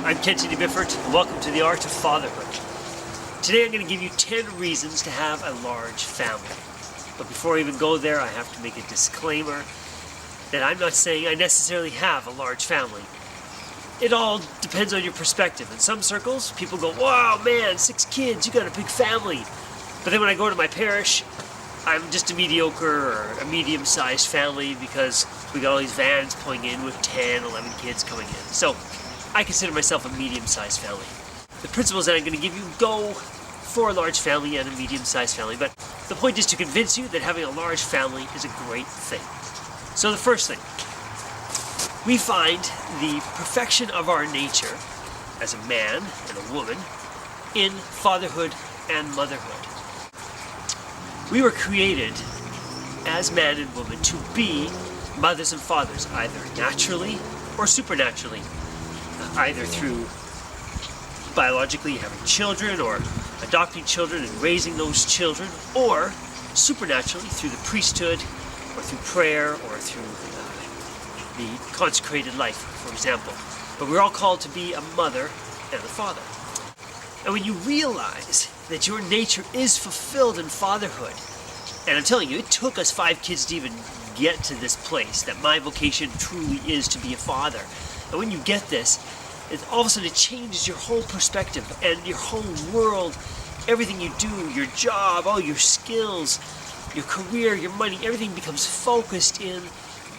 I'm Kenton, and welcome to the Art of Fatherhood. Today I'm going to give you 10 reasons to have a large family. But before I even go there, I have to make a disclaimer that I'm not saying I necessarily have a large family. It all depends on your perspective. In some circles, people go, wow, man, 6 kids, you got a big family. But then when I go to my parish, I'm just a mediocre or a medium-sized family because we got all these vans pulling in with 10, 11 kids coming in. So I consider myself a medium-sized family. The principles that I'm going to give you go for a large family and a medium-sized family, but the point is to convince you that having a large family is a great thing. So the first thing, we find the perfection of our nature as a man and a woman in fatherhood and motherhood. We were created as man and woman to be mothers and fathers, either naturally or supernaturally, either through biologically having children or adopting children and raising those children, or supernaturally through the priesthood or through prayer or through the consecrated life, for example. But we're all called to be a mother and a father. And when you realize that your nature is fulfilled in fatherhood, and I'm telling you, it took us 5 kids to even get to this place, that my vocation truly is to be a father. And when you get this, all of a sudden it changes your whole perspective and your whole world. Everything you do, your job, all your skills, your career, your money, everything becomes focused in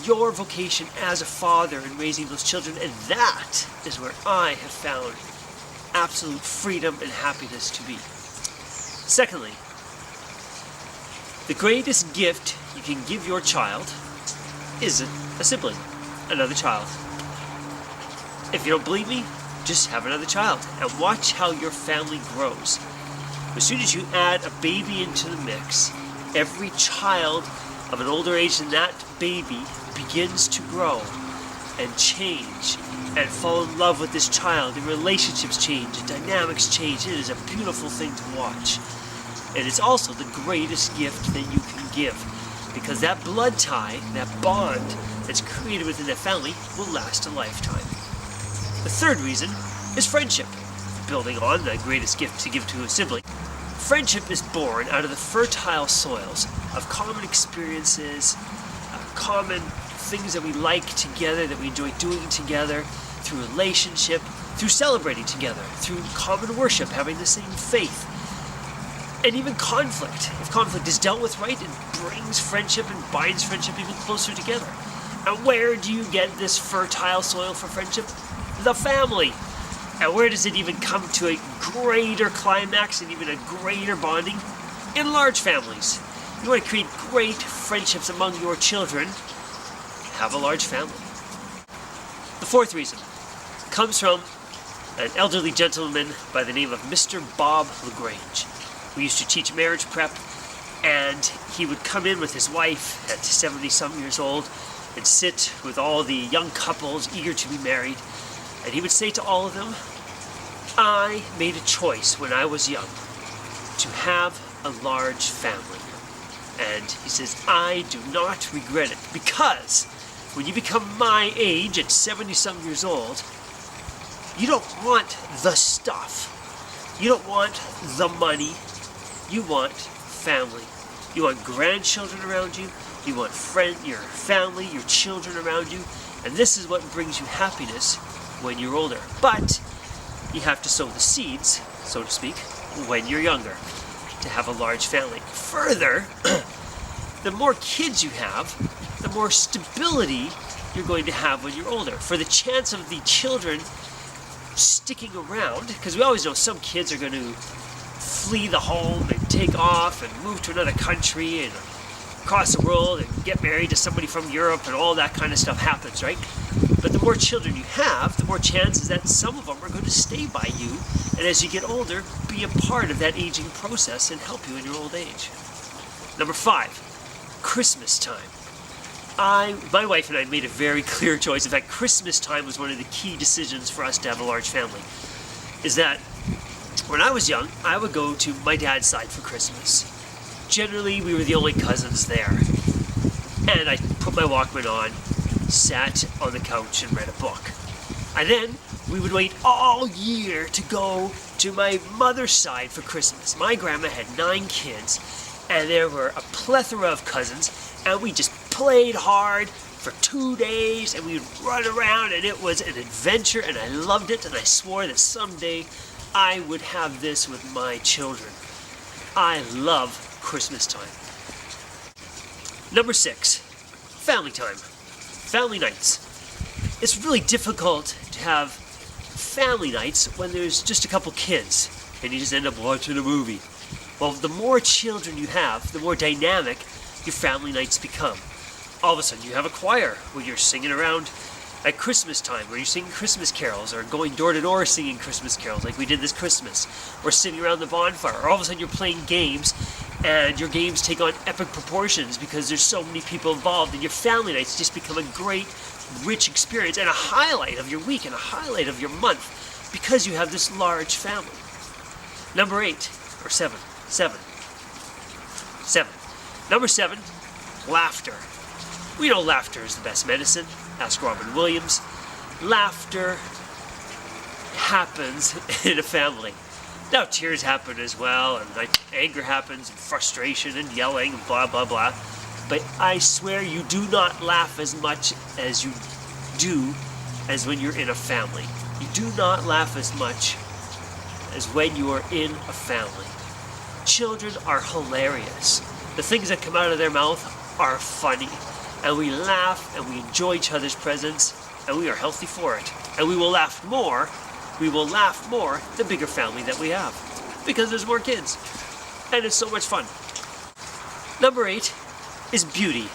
your vocation as a father and raising those children. And that is where I have found absolute freedom and happiness to be. Secondly, the greatest gift you can give your child is a sibling, another child. If you don't believe me, just have another child and watch how your family grows. As soon as you add a baby into the mix, every child of an older age than that baby begins to grow and change and fall in love with this child. And relationships change, and dynamics change. It is a beautiful thing to watch. And it's also the greatest gift that you can give, because that blood tie, that bond that's created within that family will last a lifetime. The third reason is friendship. Building on the greatest gift to give to a sibling, friendship is born out of the fertile soils of common experiences, common things that we like together, that we enjoy doing together, through relationship, through celebrating together, through common worship, having the same faith, and even conflict. If conflict is dealt with right, it brings friendship and binds friendship even closer together. And where do you get this fertile soil for friendship? The family. And where does it even come to a greater climax and even a greater bonding? In large families. You want to create great friendships among your children, have a large family. The fourth reason comes from an elderly gentleman by the name of Mr. Bob LaGrange. We used to teach marriage prep, and he would come in with his wife at 70-some years old and sit with all the young couples eager to be married. And he would say to all of them, I made a choice when I was young to have a large family. And he says, I do not regret it, because when you become my age at 70-some years old, you don't want the stuff. You don't want the money. You want family. You want grandchildren around you. You want your family, your children around you. And this is what brings you happiness when you're older. But you have to sow the seeds, so to speak, when you're younger, to have a large family. Further, the more kids you have, the more stability you're going to have when you're older. For the chance of the children sticking around, because we always know some kids are going to flee the home and take off and move to another country and across the world and get married to somebody from Europe, and all that kind of stuff happens, right? But the more children you have, the more chances that some of them are going to stay by you, and as you get older, be a part of that aging process and help you in your old age. Number 5, Christmastime. My wife and I made a very clear choice. In fact, Christmastime was one of the key decisions for us to have a large family. Is that when I was young, I would go to my dad's side for Christmas. Generally, we were the only cousins there. And I put my Walkman on, sat on the couch and read a book. And then we would wait all year to go to my mother's side for Christmas. My grandma had 9 kids, and there were a plethora of cousins, and we just played hard for 2 days, and we would run around, and it was an adventure, and I loved it, and I swore that someday I would have this with my children. I love Christmas time. Number 6, family time. Family nights. It's really difficult to have family nights when there's just a couple kids and you just end up watching a movie. Well, the more children you have, the more dynamic your family nights become. All of a sudden you have a choir where you're singing around at Christmas time, where you're singing Christmas carols, or going door to door singing Christmas carols like we did this Christmas, or sitting around the bonfire, or all of a sudden you're playing games, and your games take on epic proportions because there's so many people involved, and your family nights just become a great, rich experience, and a highlight of your week, and a highlight of your month, because you have this large family. Number 8, or 7. Number 7, laughter. We know laughter is the best medicine. Ask Robin Williams. Laughter happens in a family. Now tears happen as well, and anger happens, and frustration, and yelling, and blah, blah, blah. But I swear you do not laugh as much as you do as when you're in a family. You do not laugh as much as when you are in a family. Children are hilarious. The things that come out of their mouth are funny. And we laugh and we enjoy each other's presence, and we are healthy for it. And we will laugh more the bigger family that we have, because there's more kids. And it's so much fun. Number 8 is beauty.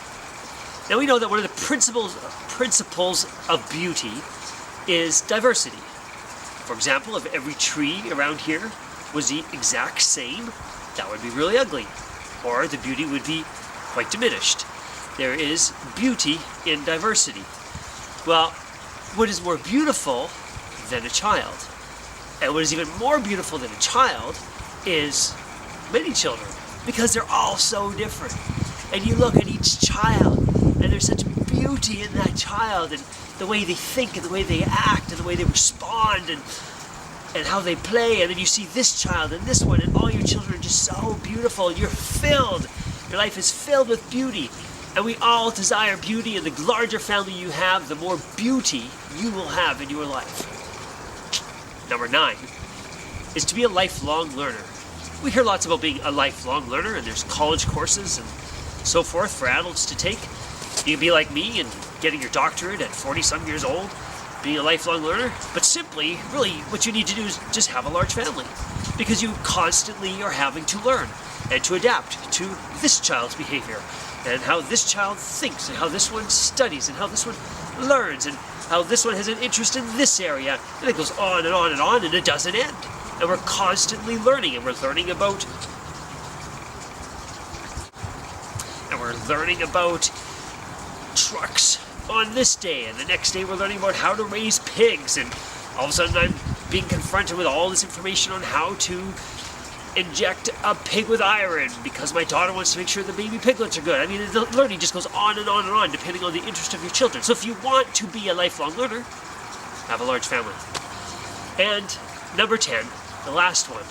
Now we know that one of the principles of beauty is diversity. For example, if every tree around here was the exact same, that would be really ugly, or the beauty would be quite diminished. There is beauty in diversity. Well, what is more beautiful than a child? And what is even more beautiful than a child is many children, because they're all so different. And you look at each child, and there's such beauty in that child, and the way they think, and the way they act, and the way they respond, and how they play. And then you see this child and this one, and all your children are just so beautiful. You're filled. Your life is filled with beauty. And we all desire beauty, and the larger family you have, the more beauty you will have in your life. Number 9 is to be a lifelong learner. We hear lots about being a lifelong learner, and there's college courses and so forth for adults to take. You can be like me and getting your doctorate at 40-some years old, being a lifelong learner. But simply, really, what you need to do is just have a large family, because you constantly are having to learn and to adapt to this child's behavior, and how this child thinks, and how this one studies, and how this one learns, and how this one has an interest in this area. And it goes on and on and on, and it doesn't end. And we're constantly learning, and we're learning about trucks on this day, and the next day we're learning about how to raise pigs, and all of a sudden I'm being confronted with all this information on how to inject a pig with iron, because my daughter wants to make sure the baby piglets are good. I mean, the learning just goes on and on and on, depending on the interest of your children. So if you want to be a lifelong learner, have a large family. And number 10, the last one.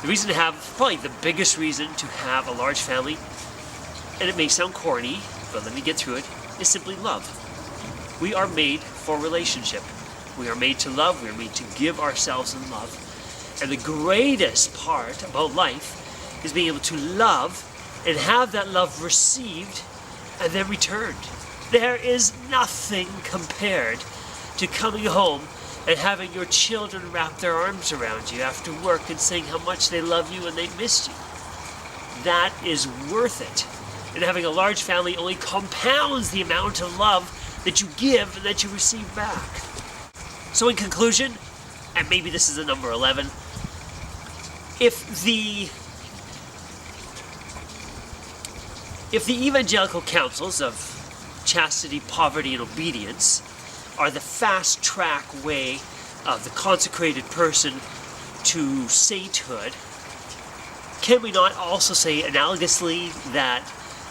The reason to have, probably the biggest reason to have a large family, and it may sound corny, but let me get through it, is simply love. We are made for relationship. We are made to love. We are made to give ourselves in love. And the greatest part about life is being able to love and have that love received and then returned. There is nothing compared to coming home and having your children wrap their arms around you after work and saying how much they love you and they missed you. That is worth it. And having a large family only compounds the amount of love that you give and that you receive back. So in conclusion, and maybe this is the number 11, if the evangelical counsels of chastity, poverty, and obedience are the fast-track way of the consecrated person to sainthood, can we not also say analogously that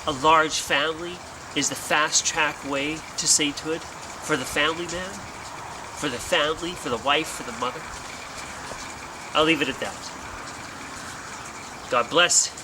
a large family is the fast-track way to sainthood for the family man? for the family, for the wife, for the mother. I'll leave it at that. God bless.